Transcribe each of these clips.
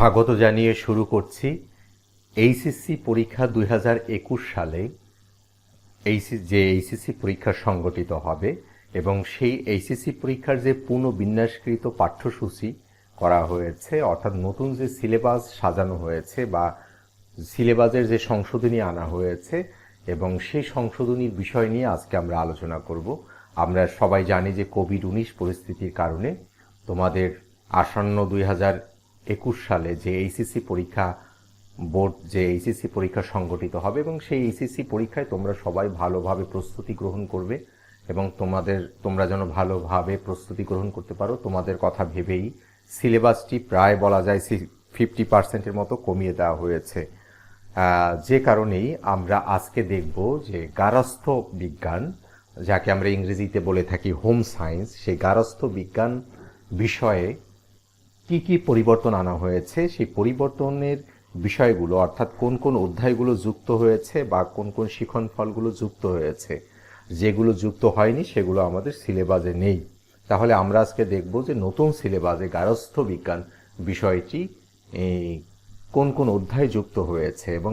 স্বাগত জানিয়ে শুরু করছি এইচএসসি পরীক্ষা 2021 সালে এইচএসসি পরীক্ষা সংগঠিত হবে এবং সেই এইচএসসি পরীক্ষার যে পুনর্বিন্যাসকৃত পাঠ্যসূচি করা হয়েছে, অর্থাৎ নতুন যে সিলেবাস সাজানো হয়েছে বা সিলেবাসের যে সংশোধনী আনা হয়েছে এবং সেই সংশোধনীর বিষয় নিয়ে আজকে আমরা আলোচনা করব। আমরা সবাই জানি যে কোভিড-19 পরিস্থিতির কারণে তোমাদের আসন্ন 2021 সালে যে এইচএসসি পরীক্ষা বোর্ড যে এইচএসসি পরীক্ষা সংগঠিত হবে এবং সেই এইচএসসি পরীক্ষায় তোমরা সবাই ভালোভাবে প্রস্তুতি গ্রহণ করবে এবং তোমরা যেন ভালোভাবে প্রস্তুতি গ্রহণ করতে পারো, তোমাদের কথা ভেবেই সিলেবাসটি প্রায় বলা যায় 50% মতো কমিয়ে দেওয়া হয়েছে। যে কারণেই আমরা আজকে দেখব যে গার্হস্থ্য বিজ্ঞান, যাকে আমরা ইংরেজিতে বলে থাকি হোম সায়েন্স, সেই গার্হস্থ্য বিজ্ঞান বিষয়ে কি কি পরিবর্তন আনা হয়েছে, সেই পরিবর্তনের বিষয়গুলো অর্থাৎ কোন কোন অধ্যায়গুলো যুক্ত হয়েছে বা কোন কোন শিখন ফলগুলো যুক্ত হয়েছে, যেগুলো যুক্ত হয়নি সেগুলো আমাদের সিলেবাসে নেই। তাহলে আমরা আজকে দেখব যে নতুন সিলেবাসে গার্হস্থ্য বিজ্ঞান বিষয়টি কোন কোন অধ্যায় যুক্ত হয়েছে এবং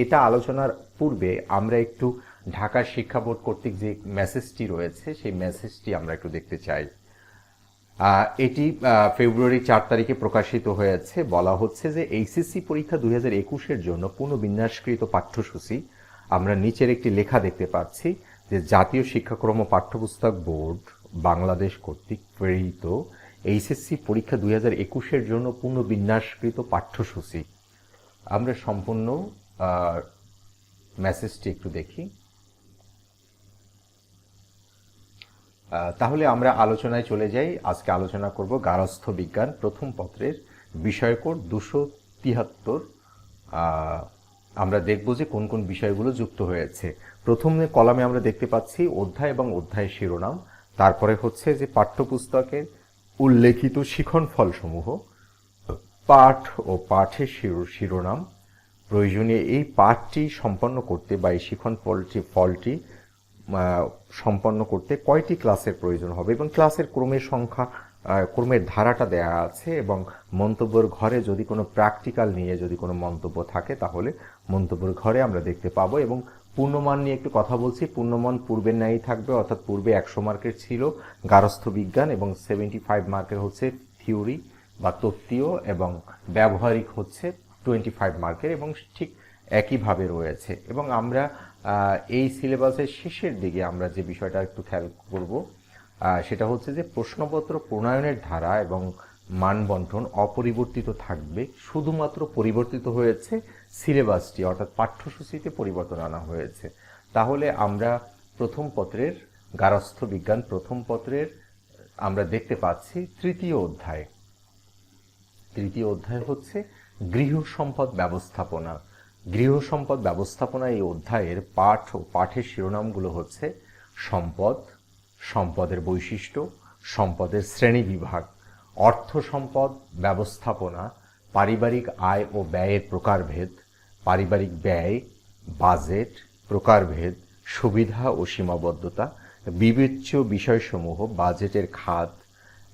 এটা আলোচনার পূর্বে আমরা একটু ঢাকা শিক্ষা বোর্ড কর্তৃক যে মেসেজটি রয়েছে সেই মেসেজটি আমরা একটু দেখতে চাই। এটি ফেব্রুয়ারি 4 তারিখে প্রকাশিত হয়েছে। বলা হচ্ছে যে এইচএসসি পরীক্ষা 2021-এর জন্য পুনর্বিন্যাসকৃত পাঠ্যসূচি। আমরা নিচের একটি লেখা দেখতে পাচ্ছি যে জাতীয় শিক্ষাক্রম পাঠ্যপুস্তক বোর্ড বাংলাদেশ কর্তৃক প্রেরিত এইচএসসি পরীক্ষা 2021-এর জন্য পুনর্বিন্যাসকৃত পাঠ্যসূচি। আমরা সম্পূর্ণ মেসেজটি একটু দেখি। তাহলে আমরা আলোচনায় চলে যাই। আজকে আলোচনা করব গার্হস্থ্য বিজ্ঞান প্রথম পত্রের বিষয়কোড 273। আমরা দেখব যে কোন কোন বিষয়গুলো যুক্ত হয়েছে। প্রথম কলামে আমরা দেখতে পাচ্ছি অধ্যায় এবং অধ্যায় শিরোনাম, তারপরে হচ্ছে যে পাঠ্যপুস্তকের উল্লেখিত শিখন ফলসমূহ, পাঠ ও পাঠের শিরোনাম, প্রয়োজনীয় এই পাঠটি সম্পন্ন করতে বা এই শিখন ফলটি সম্পন্ন করতে কয়টি ক্লাসের প্রয়োজন হবে এবং ক্লাসের ক্রমের ধারাটা দেয়া আছে এবং মন্তব্যের ঘরে যদি কোনো প্র্যাকটিক্যাল নিয়ে যদি কোনো মন্তব্য থাকে তাহলে মন্তব্যের ঘরে আমরা দেখতে পাবো। এবং পূর্ণমান নিয়ে একটু কথা বলছি। পূর্ণমান পূর্বের ন্যায়ই থাকবে, অর্থাৎ পূর্বে 100 মার্কের ছিল গার্হস্থ্য বিজ্ঞান এবং 75 মার্কের হচ্ছে থিওরি বা তত্ত্বীয় এবং ব্যবহারিক হচ্ছে 25 মার্কের এবং ঠিক একইভাবে রয়েছে। এবং আমরা এই সিলেবাসের শেষের দিকে আমরা যে বিষয়টা একটু খেয়াল করব সেটা হচ্ছে যে প্রশ্নপত্র প্রণয়নের ধারা এবং মানবন্টন অপরিবর্তিত থাকবে, শুধুমাত্র পরিবর্তিত হয়েছে সিলেবাসটি অর্থাৎ পাঠ্যসূচিতে পরিবর্তন আনা হয়েছে। তাহলে আমরা প্রথম পত্রের গার্হস্থ্য বিজ্ঞান প্রথম পত্রের আমরা দেখতে পাচ্ছি তৃতীয় অধ্যায় হচ্ছে গৃহ সম্পদ ব্যবস্থাপনা। গৃহ সম্পদ ব্যবস্থাপনা এই অধ্যায়ের পাঠ ও পাঠের শিরোনামগুলো হচ্ছে সম্পদ, সম্পদের বৈশিষ্ট্য, সম্পদের শ্রেণীবিভাগ, অর্থ সম্পদ ব্যবস্থাপনা, পারিবারিক আয় ও ব্যয়ের প্রকারভেদ, পারিবারিক ব্যয়, বাজেট, প্রকারভেদ, সুবিধা ও সীমাবদ্ধতা, বিবেচ্য বিষয়সমূহ, বাজেটের খাত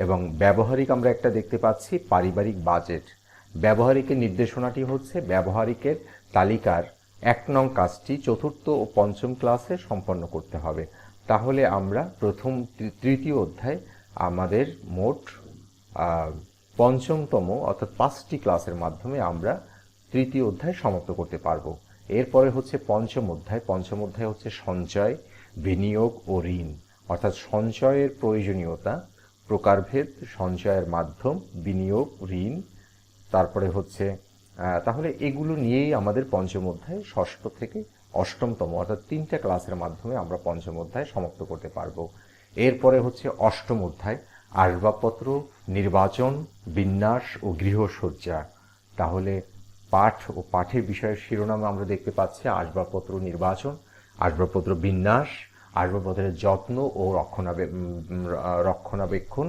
এবং ব্যবহারিক আমরা একটা দেখতে পাচ্ছি পারিবারিক বাজেট। ব্যবহারিকের নির্দেশনাটি হচ্ছে ব্যবহারিকের তালিকার 1 নং কাজটি 4র্থ ও 5ম ক্লাসে সম্পন্ন করতে হবে। তাহলে আমরা তৃতীয় অধ্যায় আমাদের মোট 5মতম অর্থাৎ 5টি ক্লাসের মাধ্যমে আমরা তৃতীয় অধ্যায় সমাপ্ত করতে পারবো। এরপরে হচ্ছে পঞ্চম অধ্যায় হচ্ছে সঞ্চয়, বিনিয়োগ ও ঋণ, অর্থাৎ সঞ্চয়ের প্রয়োজনীয়তা, প্রকারভেদ, সঞ্চয়ের মাধ্যম, বিনিয়োগ, ঋণ, তারপরে হচ্ছে তাহলে এগুলো নিয়েই আমাদের পঞ্চম অধ্যায় 6ষ্ঠ থেকে 8মতম অর্থাৎ 3টা ক্লাসের মাধ্যমে আমরা পঞ্চম অধ্যায় সমাপ্ত করতে পারবো। এরপরে হচ্ছে 8ম অধ্যায় আসবাবপত্র, নির্বাচন, বিন্যাস ও গৃহসজ্জা। তাহলে পাঠ ও পাঠের বিষয়ের শিরোনামে আমরা দেখতে পাচ্ছি আসবাবপত্র নির্বাচন, আসবাবপত্র বিন্যাস, আসবাবপত্রের যত্ন ও রক্ষণাবেক্ষণ,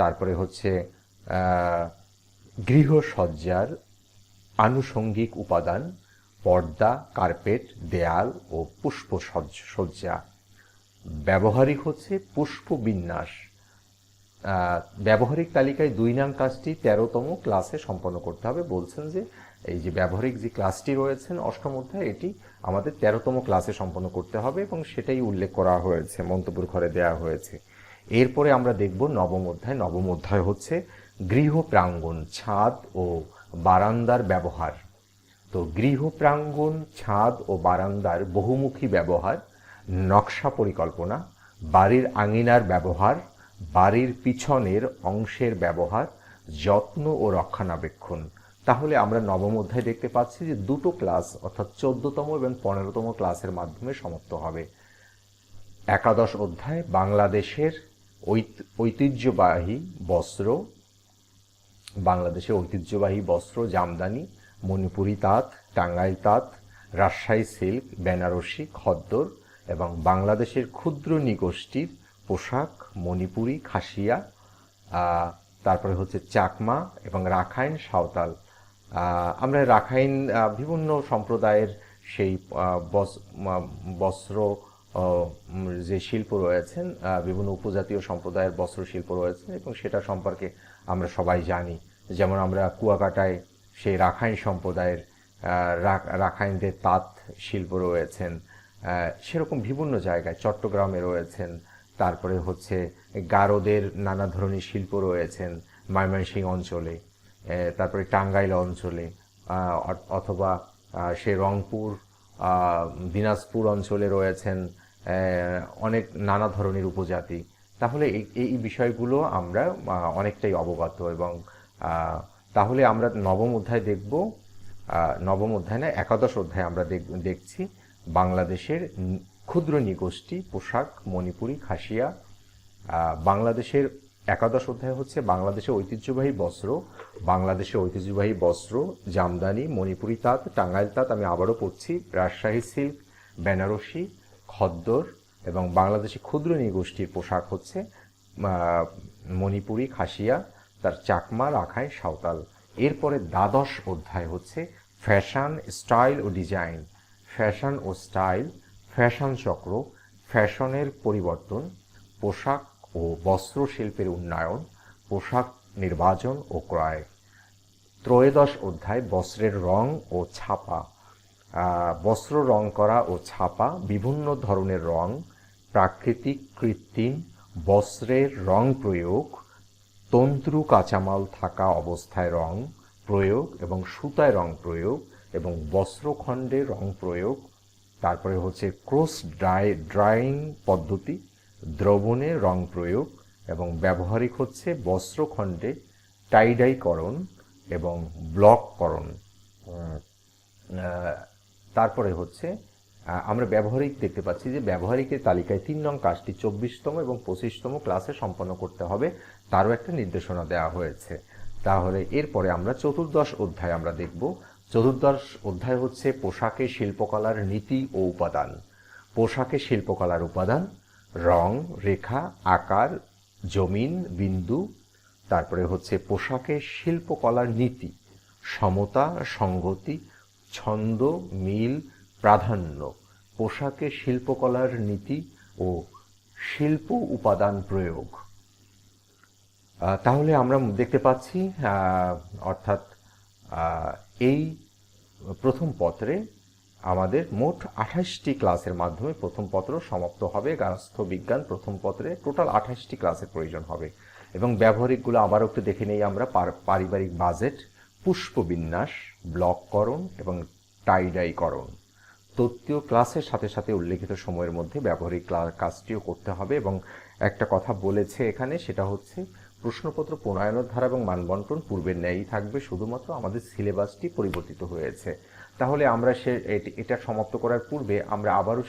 তারপরে হচ্ছে গৃহসজ্জার আনুষঙ্গিক উপাদান, পর্দা, কার্পেট, দেয়াল ও পুষ্পসজ্জা। ব্যবহারিক হচ্ছে পুষ্পবিন্যাস, ব্যবহারিক তালিকায় 2 নং কাজটি 13তম ক্লাসে সম্পন্ন করতে হবে। বলছেন যে এই যে ব্যবহারিক যে ক্লাসটি রয়েছেন অষ্টম অধ্যায়, এটি আমাদের 13তম ক্লাসে সম্পন্ন করতে হবে এবং সেটাই উল্লেখ করা হয়েছে, মন্তব্যের ঘরে দেওয়া হয়েছে। এরপরে আমরা দেখব নবম অধ্যায়। নবম অধ্যায় হচ্ছে গৃহ প্রাঙ্গণ, ছাদ ও বারান্দার ব্যবহার। তো গৃহ প্রাঙ্গণ, ছাদ ও বারান্দার বহুমুখী ব্যবহার, নকশা পরিকল্পনা, বাড়ির আঙিনার ব্যবহার, বাড়ির পিছনের অংশের ব্যবহার, যত্ন ও রক্ষণাবেক্ষণ। তাহলে আমরা নবম অধ্যায় দেখতে পাচ্ছি যে 2টো ক্লাস অর্থাৎ 14তম এবং 15তম ক্লাসের মাধ্যমে সমাপ্ত হবে। একাদশ অধ্যায় বাংলাদেশের ঐতিহ্যবাহী বস্ত্র, বাংলাদেশের ঐতিহ্যবাহী বস্ত্র, জামদানি, মণিপুরি তাঁত, টাঙ্গাইল তাঁত, রাজশাহী সিল্ক, বেনারসি, খদ্দর এবং বাংলাদেশের ক্ষুদ্র নৃগোষ্ঠীর পোশাক, মণিপুরি, খাসিয়া, তারপরে হচ্ছে চাকমা এবং রাখাইন, সাঁওতাল। আমরা রাখাইন বিভিন্ন সম্প্রদায়ের সেই বস্ত্র যে শিল্প রয়েছেন, বিভিন্ন উপজাতীয় সম্প্রদায়ের বস্ত্র শিল্প রয়েছে এবং সেটা সম্পর্কে আমরা সবাই জানি। যেমন আমরা কুয়াকাটায় সেই রাখাইন সম্প্রদায়ের রাখাইনদের তাঁত শিল্প রয়েছেন, সেরকম বিভিন্ন জায়গায় চট্টগ্রামে রয়েছেন। তারপরে হচ্ছে গারোদের নানা ধরনের শিল্প রয়েছেন ময়মনসিংহ অঞ্চলে, তারপরে টাঙ্গাইল অঞ্চলে, অথবা সে রংপুর, দিনাজপুর অঞ্চলে রয়েছেন অনেক নানা ধরনের উপজাতি। তাহলে এই বিষয়গুলো আমরা অনেকটাই অবগত। এবং তাহলে আমরা নবম অধ্যায় দেখব, নবম অধ্যায় না, একাদশ অধ্যায় আমরা দেখছি বাংলাদেশের ক্ষুদ্র নৃগোষ্ঠী পোশাক, মণিপুরি, খাসিয়া। বাংলাদেশের একাদশ অধ্যায় হচ্ছে বাংলাদেশের ঐতিহ্যবাহী বস্ত্র, বাংলাদেশের ঐতিহ্যবাহী বস্ত্র, জামদানি, মণিপুরি তাঁত, টাঙ্গাইল তাঁত, আমি আবারও পড়ছি, রাজশাহী সিল্ক, বেনারসি, খদ্দর এবং বাংলাদেশের ক্ষুদ্র নৃগোষ্ঠীর পোশাক হচ্ছে মণিপুরি, খাসিয়া, তার চাকমা, রাখাইন, সাঁওতাল। এরপরে দ্বাদশ অধ্যায় হচ্ছে ফ্যাশন, স্টাইল ও ডিজাইন। ফ্যাশন ও স্টাইল, ফ্যাশন চক্র, ফ্যাশনের পরিবর্তন, পোশাক ও বস্ত্র শিল্পের উন্নয়ন, পোশাক নির্বাচন ও ক্রয়। ত্রয়োদশ অধ্যায় বস্ত্রের রং ও ছাপা। বস্ত্র রং করা ও ছাপা, বিভিন্ন ধরনের রং, প্রাকৃতিক, কৃত্রিম বস্ত্রের রং প্রয়োগ, তন্তু কাঁচামাল থাকা অবস্থায় রং প্রয়োগ এবং সুতায় রং প্রয়োগ এবং বস্ত্রখণ্ডে রং প্রয়োগ। তারপরে হচ্ছে ক্রস ড্রাইং পদ্ধতি, দ্রবণে রং প্রয়োগ এবং ব্যবহারিক হচ্ছে বস্ত্রখণ্ডে টাইডাইকরণ এবং ব্লককরণ। তারপরে হচ্ছে আমরা ব্যবহারিক দেখতে পাচ্ছি যে ব্যবহারিকের তালিকায় 3 নং কাজটি 24তম এবং 25তম ক্লাসে সম্পন্ন করতে হবে, তারও একটা নির্দেশনা দেওয়া হয়েছে। তাহলে এরপরে আমরা চতুর্দশ অধ্যায় আমরা দেখব। চতুর্দশ অধ্যায় হচ্ছে পোশাকে শিল্পকলার নীতি ও উপাদান। পোশাকে শিল্পকলার উপাদান, রং, রেখা, আকার, জমিন, বিন্দু। তারপরে হচ্ছে পোশাকে শিল্পকলার নীতি, সমতা, সংগতি, ছন্দ, মিল, প্রাধান্য। পোশাকে শিল্পকলার নীতি ও শিল্প উপাদান প্রয়োগ। তাহলে আমরা দেখতে পাচ্ছি অর্থাৎ এই প্রথম পত্রে আমাদের মোট 28টি ক্লাসের মাধ্যমে প্রথম পত্র সমাপ্ত হবে। গার্হস্থ্য বিজ্ঞান প্রথম পত্রে টোটাল 28টি ক্লাসের প্রয়োজন হবে। এবং ব্যবহারিকগুলো আবারও একটু দেখে নেই আমরা। পারিবারিক বাজেট, পুষ্পবিন্যাস, ব্লককরণ এবং টাইডাইকরণ। তত্ত্বীয় ক্লাসের সাথে সাথে উল্লেখিত সময়ের মধ্যে ব্যবহারিক কাজটিও করতে হবে। এবং একটা কথা বলেছে এখানে, সেটা হচ্ছে প্রশ্নপত্র প্রণয়নের ধারা এবং মানবন্টন পূর্বের ন্যায়ই থাকবে, শুধুমাত্র আমাদের সিলেবাসটি পরিবর্তিত হয়েছে। তাহলে আমরা এটা সমাপ্ত করার পূর্বে আমরা আবারও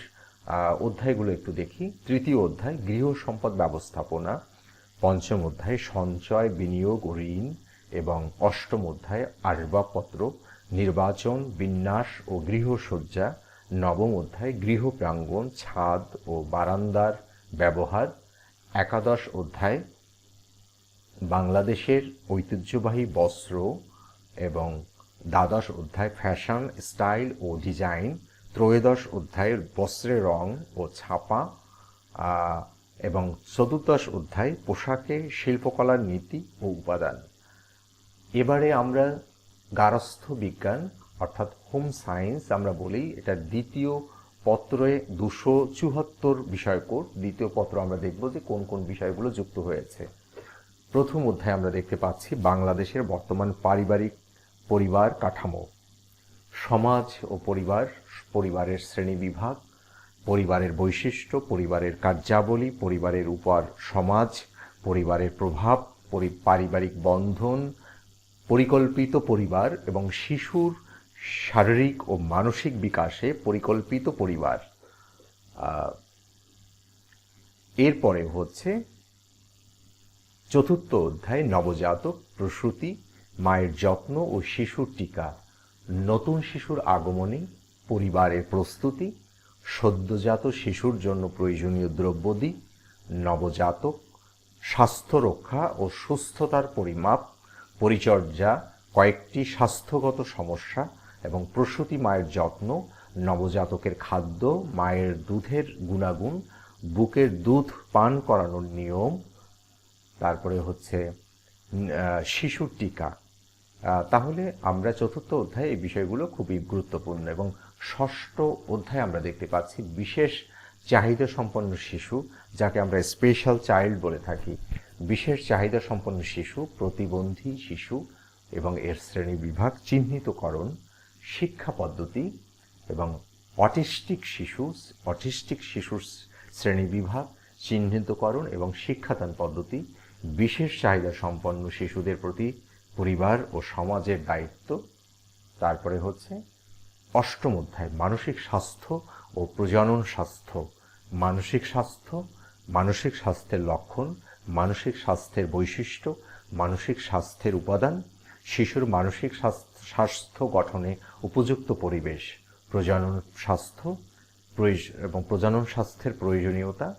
অধ্যায়গুলো একটু দেখি। তৃতীয় অধ্যায় গৃহ সম্পদ ব্যবস্থাপনা, পঞ্চম অধ্যায় সঞ্চয়, বিনিয়োগ ও ঋণ এবং অষ্টম অধ্যায় আসবাবপত্র, নির্বাচন, বিন্যাস ও গৃহসজ্জা, নবম অধ্যায় গৃহ প্রাঙ্গণ, ছাদ ও বারান্দার ব্যবহার, একাদশ অধ্যায় বাংলাদেশের ঐতিহ্যবাহী বস্ত্র এবং দ্বাদশ অধ্যায় ফ্যাশন, স্টাইল ও ডিজাইন, ত্রয়োদশ অধ্যায়ের বস্ত্রের রং ও ছাপা, এবং চতুর্দশ অধ্যায় পোশাকে শিল্পকলার নীতি ও উপাদান। এবারে আমরা গার্হস্থ্য বিজ্ঞান অর্থাৎ হোম সায়েন্স আমরা বলি, এটার দ্বিতীয় পত্রে 274 বিষয়কোড। দ্বিতীয় পত্র আমরা দেখব যে কোন কোন বিষয়গুলো যুক্ত হয়েছে। প্রথম অধ্যায়ে আমরা দেখতে পাচ্ছি বাংলাদেশের বর্তমান পারিবারিক পরিবার কাঠামো, সমাজ ও পরিবার, পরিবারের শ্রেণীবিভাগ, পরিবারের বৈশিষ্ট্য, পরিবারের কার্যাবলী, পরিবারের উপর সমাজ, পরিবারের প্রভাব, পারিবারিক বন্ধন, পরিকল্পিত পরিবার এবং শিশুর শারীরিক ও মানসিক বিকাশে পরিকল্পিত পরিবার। এরপরে হচ্ছে চতুর্থ অধ্যায় নবজাতক, প্রসূতি, মায়ের যত্ন ও শিশুর টিকা, নতুন শিশুর আগমনী, পরিবারের প্রস্তুতি, সদ্যজাত শিশুর জন্য প্রয়োজনীয় দ্রব্যাদি, নবজাতক, স্বাস্থ্য রক্ষা ও সুস্থতার পরিমাপ, পরিচর্যা, কয়েকটি স্বাস্থ্যগত সমস্যা এবং প্রসূতি মায়ের যত্ন, নবজাতকের খাদ্য, মায়ের দুধের গুণাগুণ, বুকের দুধ পান করানোর নিয়ম, তারপরে হচ্ছে শিশুর টিকা। তাহলে আমরা চতুর্থ অধ্যায়ে এই বিষয়গুলো খুবই গুরুত্বপূর্ণ। এবং ষষ্ঠ অধ্যায়ে আমরা দেখতে পাচ্ছি বিশেষ চাহিদা সম্পন্ন শিশু, যাকে আমরা স্পেশাল চাইল্ড বলে থাকি। বিশেষ চাহিদা সম্পন্ন শিশু, প্রতিবন্ধী শিশু এবং এর শ্রেণী বিভাগ, চিহ্নিতকরণ, শিক্ষা পদ্ধতি এবং অটিস্টিক শিশুর শ্রেণী বিভাগ, চিহ্নিতকরণ এবং শিক্ষাদান পদ্ধতি, বিশেষ চাহিদা সম্পন্ন শিশুদের প্রতি পরিবার ও সমাজের দায়িত্ব। তারপরে হচ্ছে অষ্টম অধ্যায় মানসিক স্বাস্থ্য ও প্রজনন স্বাস্থ্য, মানসিক স্বাস্থ্যের লক্ষণ, মানসিক স্বাস্থ্যের বৈশিষ্ট্য, মানসিক স্বাস্থ্যের উপাদান, শিশুর মানসিক স্বাস্থ্য গঠনে উপযুক্ত পরিবেশ, প্রজনন স্বাস্থ্য এবং প্রজনন স্বাস্থ্যের প্রয়োজনীয়তা,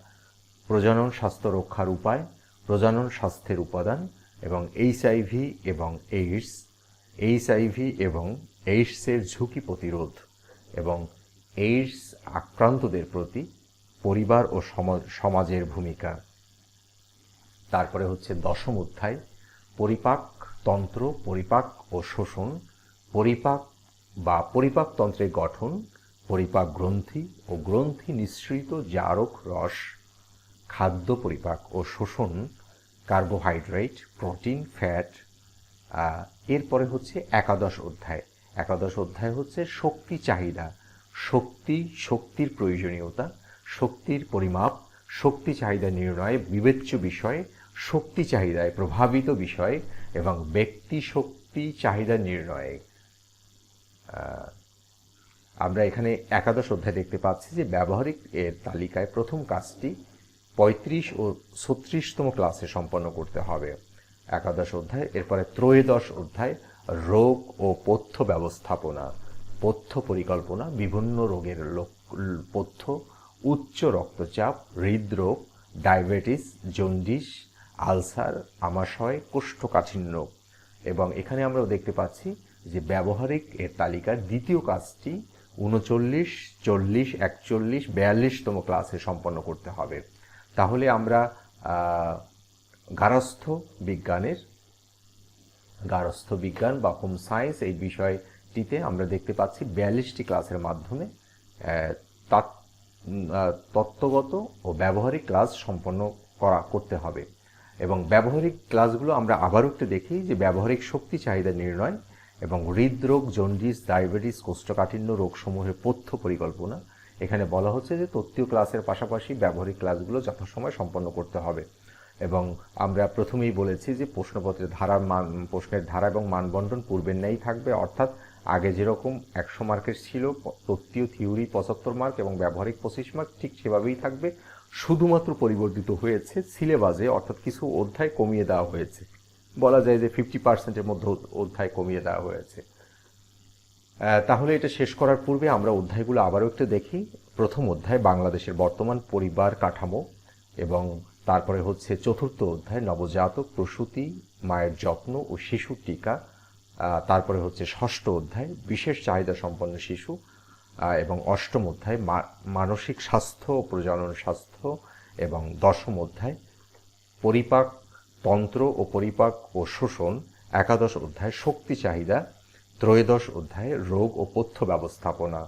প্রজনন স্বাস্থ্য রক্ষার উপায়, প্রজনন স্বাস্থ্যের উপাদান এবং এইচআইভি এবং এইডসের ঝুঁকি প্রতিরোধ এবং এইডস আক্রান্তদের প্রতি পরিবার ও সমাজের ভূমিকা। তারপরে হচ্ছে দশম অধ্যায় পরিপাক তন্ত্র, পরিপাক ও শোষণ, পরিপাকতন্ত্রের গঠন, পরিপাক গ্রন্থি ও গ্রন্থি নিঃসৃত জারক রস, খাদ্য পরিপাক ও শোষণ, কার্বোহাইড্রেট, প্রোটিন, ফ্যাট। এরপরে হচ্ছে একাদশ অধ্যায় হচ্ছে শক্তি চাহিদা, শক্তির প্রয়োজনীয়তা, শক্তির পরিমাপ, শক্তি চাহিদা নির্ণয়, বিবেচ্য বিষয়, শক্তি চাহিদায় প্রভাবিত বিষয় এবং ব্যক্তি শক্তি চাহিদা নির্ণয়। আমরা এখানে একাদশ অধ্যায় দেখতে পাচ্ছি যে ব্যবহারিক এর তালিকায় প্রথম কাজটি 35 ও 36তম ক্লাসে সম্পন্ন করতে হবে, একাদশ অধ্যায়। এরপরে ত্রয়োদশ অধ্যায় রোগ ও পথ্য ব্যবস্থাপনা, পথ্য পরিকল্পনা, বিভিন্ন রোগের পথ্য, উচ্চ রক্তচাপ, হৃদরোগ, ডায়াবেটিস, জন্ডিস, আলসার, আমাশয়, কোষ্ঠকাঠিন্য। এবং এখানে আমরা দেখতে পাচ্ছি যে ব্যবহারিক এর তালিকার দ্বিতীয় কাজটি 39, 40, 41, 42তম ক্লাসে সম্পন্ন করতে হবে। তাহলে আমরা গার্হস্থ্য বিজ্ঞান বা হোম সায়েন্স এই বিষয়টিতে আমরা দেখতে পাচ্ছি 42টি ক্লাসের মাধ্যমে তত্ত্বগত ও ব্যবহারিক ক্লাস সম্পন্ন করতে হবে। এবং ব্যবহারিক ক্লাসগুলো আমরা আবারও একটু দেখি যে ব্যবহারিক শক্তি চাহিদা নির্ণয় এবং হৃদরোগ, জন্ডিস, ডায়াবেটিস, কোষ্ঠকাঠিন্য রোগসমূহের পথ্য পরিকল্পনা। এখানে বলা হচ্ছে যে তত্ত্বীয় ক্লাসের পাশাপাশি ব্যবহারিক ক্লাসগুলো যথাসময়ে সম্পন্ন করতে হবে। এবং আমরা প্রথমেই বলেছি যে প্রশ্নপত্রের প্রশ্নের ধারা এবং মানবন্টন পূর্বের ন্যায় থাকবে, অর্থাৎ আগে যেরকম 100 মার্কের ছিল, তত্ত্বীয় থিওরি 75 মার্ক এবং ব্যবহারিক 25 মার্ক, ঠিক সেভাবেই থাকবে। শুধুমাত্র পরিবর্তিত হয়েছে সিলেবাসে, অর্থাৎ কিছু অধ্যায় কমিয়ে দেওয়া হয়েছে। বলা যায় যে 50%-এর মধ্যে অধ্যায় কমিয়ে দেওয়া হয়েছে। তাহলে এটা শেষ করার পূর্বে আমরা অধ্যায়গুলো আবারও একটু দেখি। প্রথম অধ্যায় বাংলাদেশের বর্তমান পরিবার কাঠামো, এবং তারপরে হচ্ছে চতুর্থ অধ্যায় নবজাতক, প্রসূতি, মায়ের যত্ন ও শিশুর টিকা। তারপরে হচ্ছে ষষ্ঠ অধ্যায় বিশেষ চাহিদা সম্পন্ন শিশু, এবং অষ্টম অধ্যায় মানসিক স্বাস্থ্য ও প্রজনন স্বাস্থ্য, এবং 10ম অধ্যায় পরিপাক তন্ত্র ও পরিপাক ও শোষণ, 11 অধ্যায় শক্তি চাহিদা, 13 অধ্যায় রোগ ও পথ্য ব্যবস্থাপনা।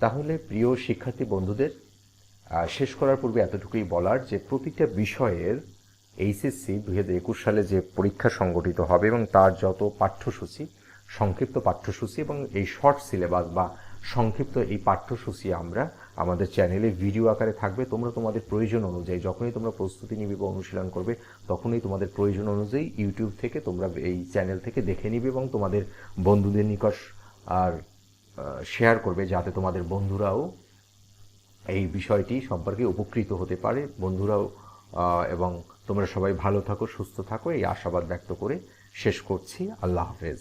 তাহলে প্রিয় শিক্ষার্থী বন্ধুদের, শেষ করার পূর্বে এতটুকুই বলার যে প্রতিটা বিষয়ের এইচএসসি 2021 সালে যে পরীক্ষা সংগঠিত হবে এবং তার যত পাঠ্যসূচি, সংক্ষিপ্ত পাঠ্যসূচি এবং এই শর্ট সিলেবাস বা সংক্ষিপ্ত এই পাঠ্যসূচি আমরা আমাদের চ্যানেলে ভিডিও আকারে থাকবে। তোমরা তোমাদের প্রয়োজন অনুযায়ী যখনই তোমরা প্রস্তুতি নিবে বা অনুশীলন করবে তখনই তোমাদের প্রয়োজন অনুযায়ী ইউটিউব থেকে তোমরা এই চ্যানেল থেকে দেখে নিবে এবং তোমাদের বন্ধুদের নিকট আর শেয়ার করবে, যাতে তোমাদের বন্ধুরাও এই বিষয়টি সম্পর্কে উপকৃত হতে পারে, বন্ধুরাও। এবং তোমরা সবাই ভালো থাকো, সুস্থ থাকো, এই আশাবাদ ব্যক্ত করে শেষ করছি। আল্লাহ হাফেজ।